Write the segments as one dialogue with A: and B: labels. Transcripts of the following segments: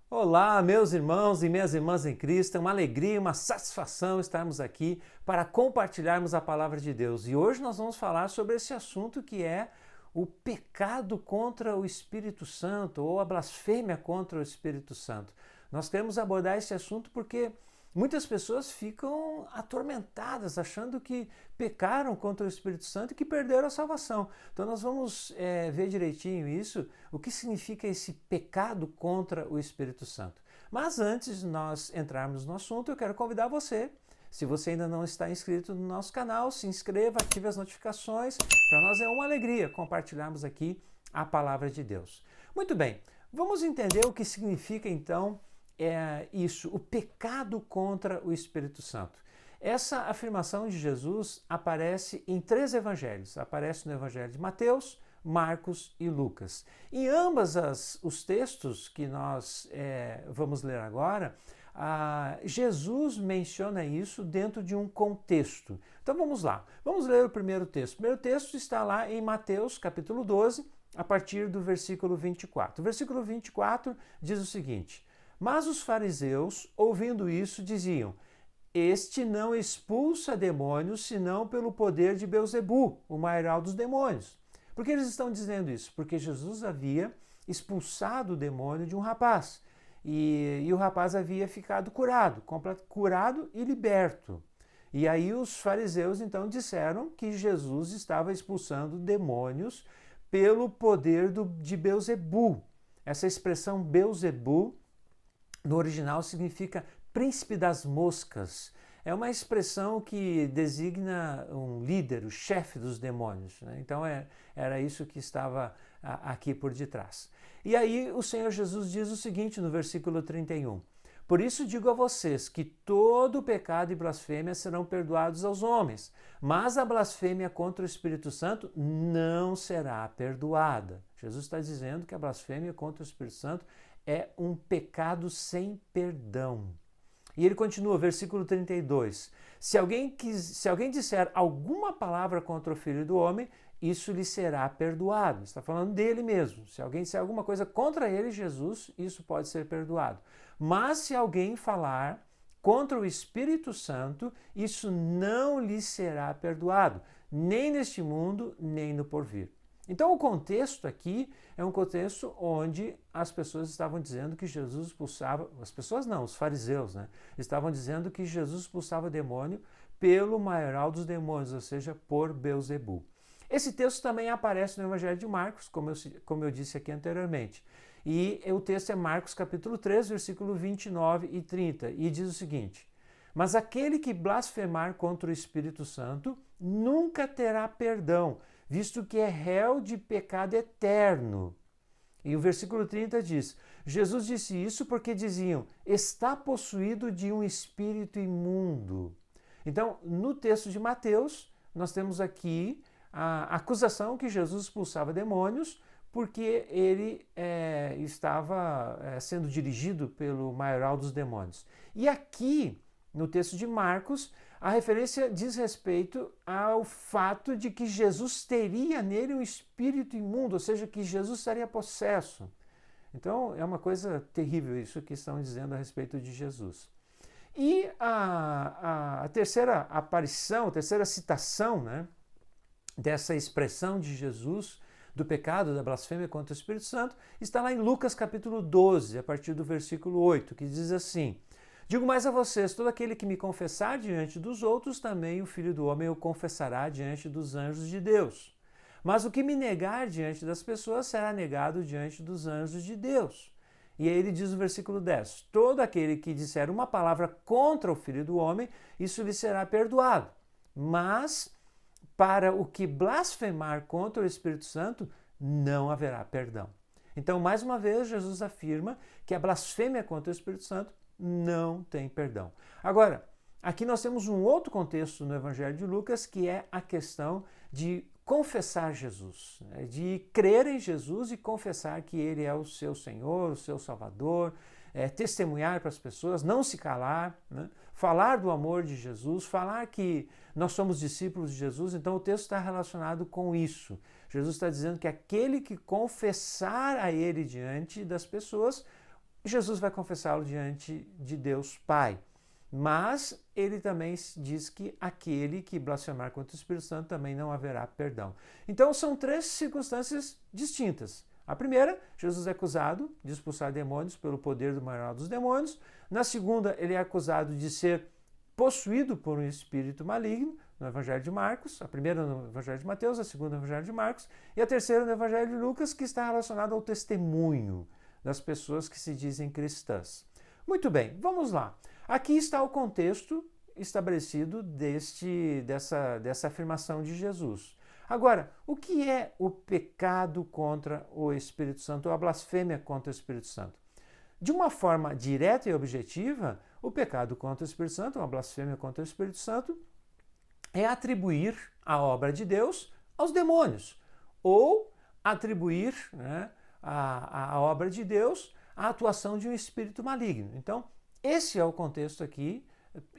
A: Olá, meus irmãos e minhas irmãs em Cristo. É uma alegria, uma satisfação estarmos aqui para compartilharmos a palavra de Deus. E hoje nós vamos falar sobre esse assunto que é o pecado contra o Espírito Santo ou a blasfêmia contra o Espírito Santo. Nós queremos abordar esse assunto porque muitas pessoas ficam atormentadas, achando que pecaram contra o Espírito Santo e que perderam a salvação. Então nós vamos ver direitinho isso, o que significa esse pecado contra o Espírito Santo. Mas antes de nós entrarmos no assunto, eu quero convidar você, se você ainda não está inscrito no nosso canal, se inscreva, ative as notificações. Para nós é uma alegria compartilharmos aqui a palavra de Deus. Muito bem, vamos entender o que significa então isso, o pecado contra o Espírito Santo. Essa afirmação de Jesus aparece em 3 evangelhos. Aparece no evangelho de Mateus, Marcos e Lucas. Em ambos os textos que nós vamos ler agora, Jesus menciona isso dentro de um contexto. Então vamos lá, vamos ler o primeiro texto. O primeiro texto está lá em Mateus, capítulo 12, a partir do versículo 24. O versículo 24 diz o seguinte: mas os fariseus, ouvindo isso, diziam: este não expulsa demônios, senão pelo poder de Belzebu, o maior dos demônios. Por que eles estão dizendo isso? Porque Jesus havia expulsado o demônio de um rapaz. E o rapaz havia ficado curado e liberto. E aí os fariseus então disseram que Jesus estava expulsando demônios pelo poder de Belzebu. Essa expressão Belzebu no original significa príncipe das moscas. É uma expressão que designa um líder, o chefe dos demônios. Né? Então era isso que estava aqui por detrás. E aí o Senhor Jesus diz o seguinte no versículo 31. Por isso digo a vocês que todo pecado e blasfêmia serão perdoados aos homens, mas a blasfêmia contra o Espírito Santo não será perdoada. Jesus está dizendo que a blasfêmia contra o Espírito Santo é um pecado sem perdão. E ele continua, versículo 32. Se alguém disser alguma palavra contra o Filho do Homem, isso lhe será perdoado. Está falando dele mesmo. Se alguém disser alguma coisa contra ele, Jesus, isso pode ser perdoado. Mas se alguém falar contra o Espírito Santo, isso não lhe será perdoado, nem neste mundo, nem no porvir. Então o contexto aqui é um contexto onde as pessoas estavam dizendo que Jesus expulsava, as pessoas não, os fariseus, né? Estavam dizendo que Jesus expulsava demônio pelo maioral dos demônios, ou seja, por Belzebu. Esse texto também aparece no Evangelho de Marcos, como eu disse aqui anteriormente. E o texto é Marcos capítulo 3, versículo 29 e 30, e diz o seguinte: mas aquele que blasfemar contra o Espírito Santo nunca terá perdão, visto que é réu de pecado eterno. E o versículo 30 diz: Jesus disse isso porque diziam, está possuído de um espírito imundo. Então, no texto de Mateus, nós temos aqui a acusação que Jesus expulsava demônios porque ele estava sendo dirigido pelo maioral dos demônios. E aqui, no texto de Marcos, a referência diz respeito ao fato de que Jesus teria nele um espírito imundo, ou seja, que Jesus estaria possesso. Então é uma coisa terrível isso que estão dizendo a respeito de Jesus. E a terceira aparição, a terceira citação, né, dessa expressão de Jesus, do pecado, da blasfêmia contra o Espírito Santo, está lá em Lucas capítulo 12, a partir do versículo 8, que diz assim: digo mais a vocês, todo aquele que me confessar diante dos outros, também o Filho do Homem o confessará diante dos anjos de Deus. Mas o que me negar diante das pessoas será negado diante dos anjos de Deus. E aí ele diz no versículo 10, todo aquele que disser uma palavra contra o Filho do Homem, isso lhe será perdoado. Mas para o que blasfemar contra o Espírito Santo, não haverá perdão. Então, mais uma vez, Jesus afirma que a blasfêmia contra o Espírito Santo não tem perdão. Agora, aqui nós temos um outro contexto no Evangelho de Lucas, que é a questão de confessar Jesus, né? De crer em Jesus e confessar que Ele é o seu Senhor, o seu Salvador, testemunhar para as pessoas, não se calar, né? Falar do amor de Jesus, falar que nós somos discípulos de Jesus. Então o texto está relacionado com isso. Jesus está dizendo que aquele que confessar a Ele diante das pessoas, e Jesus vai confessá-lo diante de Deus Pai. Mas ele também diz que aquele que blasfemar contra o Espírito Santo também não haverá perdão. Então são três circunstâncias distintas. A primeira, Jesus é acusado de expulsar demônios pelo poder do maior dos demônios. Na segunda, ele é acusado de ser possuído por um espírito maligno, no Evangelho de Marcos. A primeira no Evangelho de Mateus, a segunda no Evangelho de Marcos e a terceira no Evangelho de Lucas, que está relacionada ao testemunho das pessoas que se dizem cristãs. Muito bem, vamos lá. Aqui está o contexto estabelecido dessa afirmação de Jesus. Agora, o que é o pecado contra o Espírito Santo, ou a blasfêmia contra o Espírito Santo? De uma forma direta e objetiva, o pecado contra o Espírito Santo, uma blasfêmia contra o Espírito Santo, é atribuir a obra de Deus aos demônios, ou atribuir, né, a obra de Deus à atuação de um espírito maligno. Então, esse é o contexto aqui,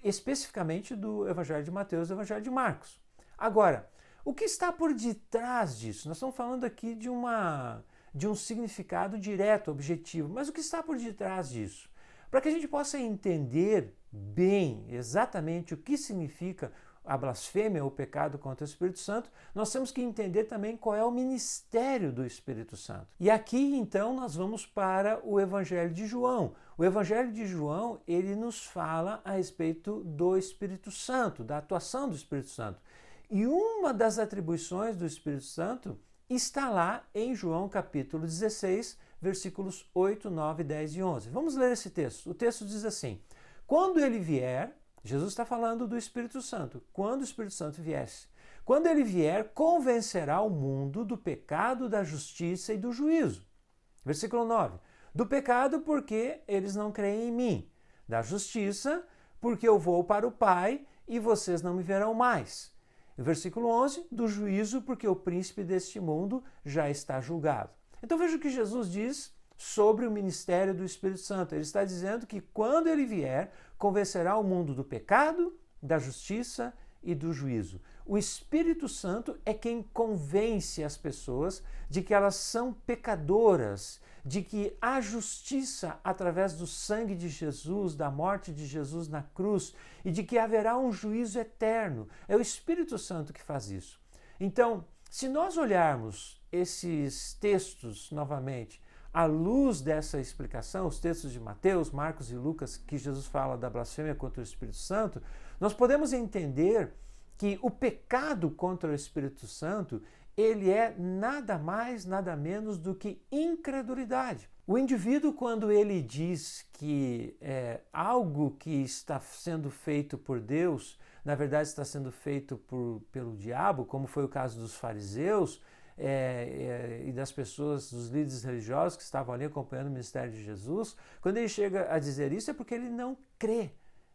A: especificamente do Evangelho de Mateus e do Evangelho de Marcos. Agora, o que está por detrás disso? Nós estamos falando aqui de um significado direto, objetivo, mas o que está por detrás disso? Para que a gente possa entender bem exatamente o que significa a blasfêmia ou o pecado contra o Espírito Santo, nós temos que entender também qual é o ministério do Espírito Santo. E aqui, então, nós vamos para o Evangelho de João. O Evangelho de João, ele nos fala a respeito do Espírito Santo, da atuação do Espírito Santo. E uma das atribuições do Espírito Santo está lá em João capítulo 16, versículos 8, 9, 10 e 11. Vamos ler esse texto. O texto diz assim: quando ele vier, Jesus está falando do Espírito Santo, quando o Espírito Santo viesse. Quando ele vier, convencerá o mundo do pecado, da justiça e do juízo. Versículo 9. Do pecado, porque eles não creem em mim. Da justiça, porque eu vou para o Pai e vocês não me verão mais. Versículo 11. Do juízo, porque o príncipe deste mundo já está julgado. Então veja o que Jesus diz sobre o ministério do Espírito Santo. Ele está dizendo que quando ele vier, convencerá o mundo do pecado, da justiça e do juízo. O Espírito Santo é quem convence as pessoas de que elas são pecadoras, de que há justiça através do sangue de Jesus, da morte de Jesus na cruz, e de que haverá um juízo eterno. É o Espírito Santo que faz isso. Então, se nós olharmos esses textos novamente, à luz dessa explicação, os textos de Mateus, Marcos e Lucas, que Jesus fala da blasfêmia contra o Espírito Santo, nós podemos entender que o pecado contra o Espírito Santo, ele é nada mais, nada menos do que incredulidade. O indivíduo, quando ele diz que algo que está sendo feito por Deus, na verdade está sendo feito pelo diabo, como foi o caso dos fariseus, e das pessoas, dos líderes religiosos que estavam ali acompanhando o ministério de Jesus, quando ele chega a dizer isso é porque ele não crê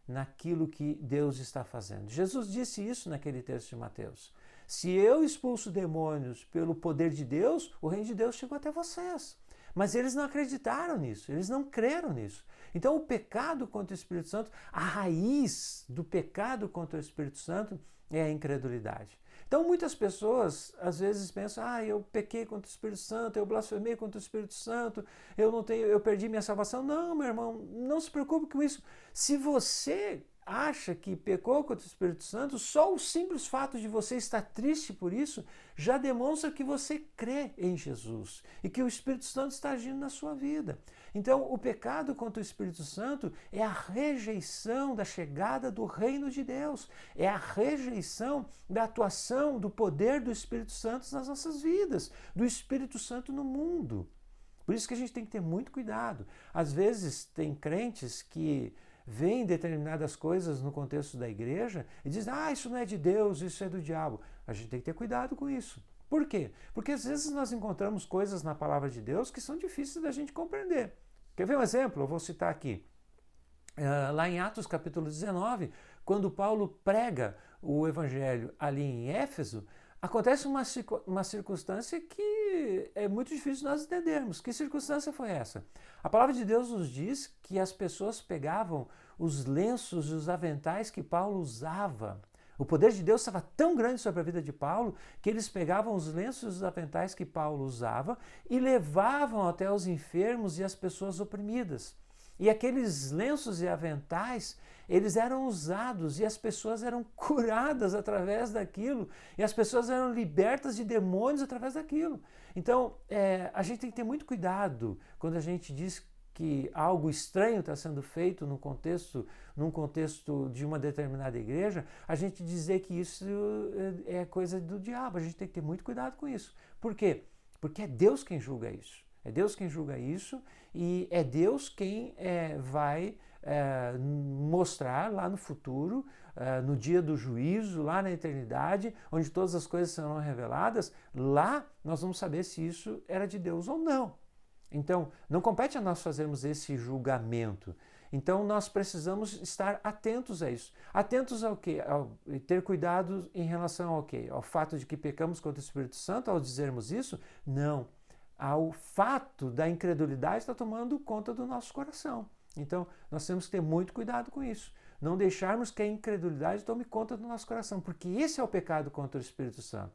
A: naquilo que Deus está fazendo. Jesus disse isso naquele texto de Mateus. Se eu expulso demônios pelo poder de Deus, o reino de Deus chegou até vocês. Mas eles não acreditaram nisso, eles não creram nisso. Então o pecado contra o Espírito Santo, a raiz do pecado contra o Espírito Santo é a incredulidade. Então muitas pessoas às vezes pensam, eu pequei contra o Espírito Santo, eu blasfemei contra o Espírito Santo, eu perdi minha salvação. Não, meu irmão, não se preocupe com isso. Se você acha que pecou contra o Espírito Santo, só o simples fato de você estar triste por isso já demonstra que você crê em Jesus e que o Espírito Santo está agindo na sua vida. Então, o pecado contra o Espírito Santo é a rejeição da chegada do reino de Deus, é a rejeição da atuação do poder do Espírito Santo nas nossas vidas, do Espírito Santo no mundo. Por isso que a gente tem que ter muito cuidado. Às vezes tem crentes que veem determinadas coisas no contexto da igreja e dizem, isso não é de Deus, isso é do diabo. A gente tem que ter cuidado com isso. Por quê? Porque às vezes nós encontramos coisas na palavra de Deus que são difíceis da gente compreender. Quer ver um exemplo? Eu vou citar aqui. Lá em Atos capítulo 19, quando Paulo prega o evangelho ali em Éfeso, acontece uma circunstância que é muito difícil nós entendermos. Que circunstância foi essa? A palavra de Deus nos diz que as pessoas pegavam os lenços e os aventais que Paulo usava. O poder de Deus estava tão grande sobre a vida de Paulo que eles pegavam os lenços e os aventais que Paulo usava e levavam até os enfermos e as pessoas oprimidas. E aqueles lenços e aventais, eles eram usados e as pessoas eram curadas através daquilo, e as pessoas eram libertas de demônios através daquilo. Então, a gente tem que ter muito cuidado quando a gente diz que algo estranho está sendo feito num contexto de uma determinada igreja, a gente dizer que isso é coisa do diabo. A gente tem que ter muito cuidado com isso. Por quê? Porque é Deus quem julga isso. É Deus quem julga isso e é Deus quem vai mostrar lá no futuro, no dia do juízo, lá na eternidade, onde todas as coisas serão reveladas. Lá nós vamos saber se isso era de Deus ou não. Então, não compete a nós fazermos esse julgamento. Então, nós precisamos estar atentos a isso. Atentos ao quê? Ter cuidado em relação ao quê? Ao fato de que pecamos contra o Espírito Santo ao dizermos isso? Não. Ao fato da incredulidade estar tomando conta do nosso coração. Então, nós temos que ter muito cuidado com isso. Não deixarmos que a incredulidade tome conta do nosso coração, porque esse é o pecado contra o Espírito Santo.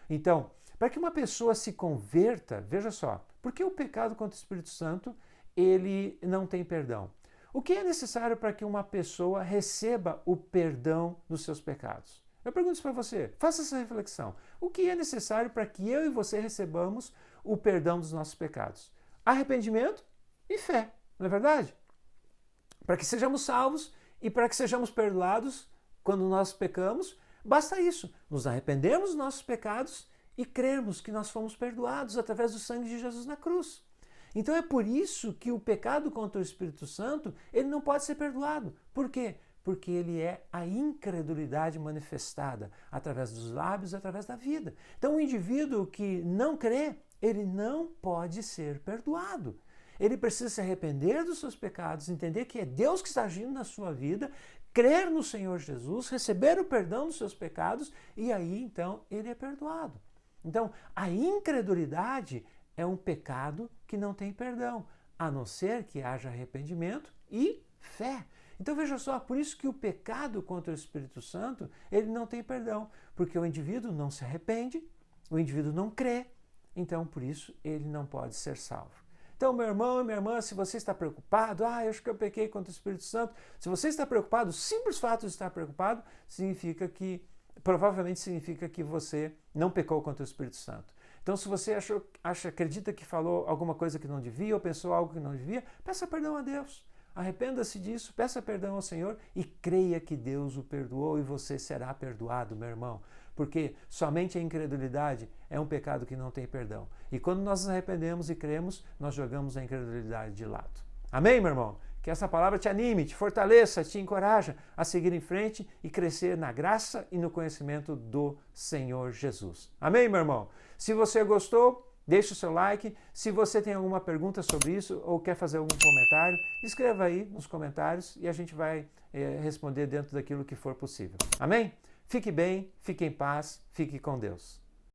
A: Então, para que uma pessoa se converta, veja só, por que o pecado contra o Espírito Santo ele não tem perdão? O que é necessário para que uma pessoa receba o perdão dos seus pecados? Eu pergunto isso para você, faça essa reflexão. O que é necessário para que eu e você recebamos o perdão dos nossos pecados? Arrependimento e fé, não é verdade? Para que sejamos salvos e para que sejamos perdoados quando nós pecamos, basta isso, nos arrependermos dos nossos pecados e crermos que nós fomos perdoados através do sangue de Jesus na cruz. Então é por isso que o pecado contra o Espírito Santo, ele não pode ser perdoado. Por quê? Porque ele é a incredulidade manifestada através dos lábios, através da vida. Então o indivíduo que não crê, ele não pode ser perdoado. Ele precisa se arrepender dos seus pecados, entender que é Deus que está agindo na sua vida, crer no Senhor Jesus, receber o perdão dos seus pecados e aí então ele é perdoado. Então, a incredulidade é um pecado que não tem perdão, a não ser que haja arrependimento e fé. Então veja só, por isso que o pecado contra o Espírito Santo, ele não tem perdão, porque o indivíduo não se arrepende, o indivíduo não crê, então por isso ele não pode ser salvo. Então, meu irmão e minha irmã, se você está preocupado, eu acho que eu pequei contra o Espírito Santo, se você está preocupado, o simples fato de estar preocupado provavelmente significa que você não pecou contra o Espírito Santo. Então, se você acredita que falou alguma coisa que não devia ou pensou algo que não devia, peça perdão a Deus. Arrependa-se disso, peça perdão ao Senhor e creia que Deus o perdoou e você será perdoado, meu irmão. Porque somente a incredulidade é um pecado que não tem perdão. E quando nós nos arrependemos e cremos, nós jogamos a incredulidade de lado. Amém, meu irmão? Que essa palavra te anime, te fortaleça, te encoraja a seguir em frente e crescer na graça e no conhecimento do Senhor Jesus. Amém, meu irmão? Se você gostou, deixe o seu like. Se você tem alguma pergunta sobre isso ou quer fazer algum comentário, escreva aí nos comentários e a gente vai responder dentro daquilo que for possível. Amém? Fique bem, fique em paz, fique com Deus.